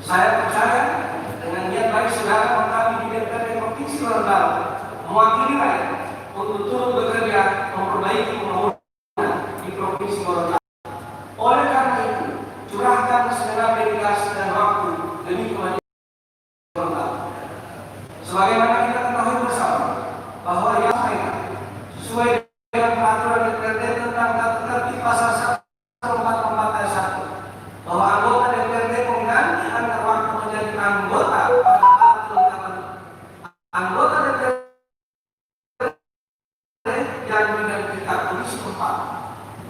Saya percaya dengan niat baik saudara kami di DPRD Provinsi Gorontalo mewakili rakyat untuk turut bekerja memperbaiki pembangunan di Provinsi Gorontalo. Oleh karena itu, curahkan segenap dedikasi dan waktu demi kemajuan Gorontalo. Sebagaimana kita ketahui bersama bahwa yang sesuai dengan peraturan DPRD tentang tata tertib pasal 144 ayat 1 bahwa anggota DPRD mengganti antar waktu menjadi anggota pada saat kelengkapan anggota DPRD yang digantikan komisi 4.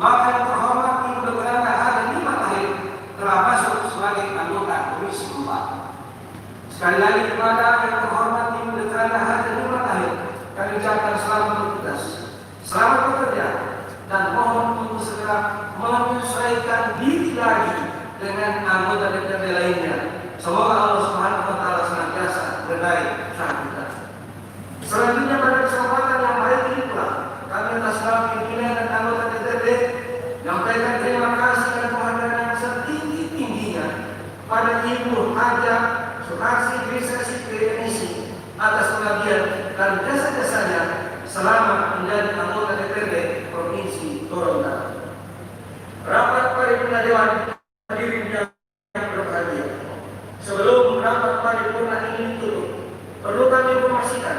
Maka yang terhormat Ibu Dr. Ada 5 tahun telah masuk sebagai anggota komisi 4. Sekali lagi kepada yang terhormat Ibu Dr. Ada 5 tahun kami ucapkan selamat bertugas, selamat bekerja, dan mohon untuk segera menyesuaikan diri lagi dengan anggota DPRD lainnya. Semoga Allah Subhanahu wa Ta'ala senantiasa berdaya usaha kita. Selanjutnya pada kesempatan yang baik ini pula kami atas nama pimpinan dan anggota DPRD menyampaikan terima kasih dan penghargaan yang setinggi-tingginya pada Ibu Haja Suharsi Grisesi Krienisi atas pengabdian dan jasa-jasanya selama menjadi anggota DPRD Provinsi Gorontalo. Rapat paripurna Dewan hadirin yang berbahagia. Sebelum rapat paripurna ini ditutup, perlu kami informasikan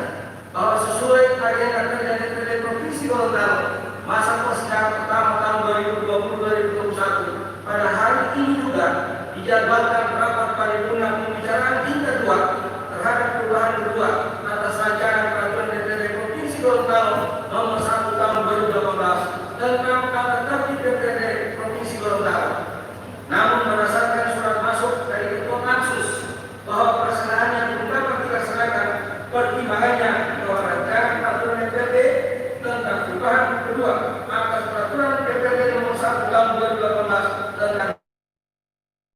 bahwa sesuai agenda kerja DPRD Provinsi Gorontalo masa persidangan pertama tahun 2020-2021 pada hari ini juga dijadwalkan rapat paripurna pembicaraan tingkat 2 terhadap perubahan kedua atas rancangan peraturan DPRD Provinsi Gorontalo nomor 1 tahun 2018 tentang tata tertib DPRD Provinsi Gorontalo. Namun berdasarkan surat masuk dari Ketua Pansus bahwa pelaksanaannya belum dapat dilaksanakan, pertimbangannya bahwa rancangan peraturan DPRD tentang perubahan kedua atas peraturan DPRD nomor 1 tahun 2018 tentang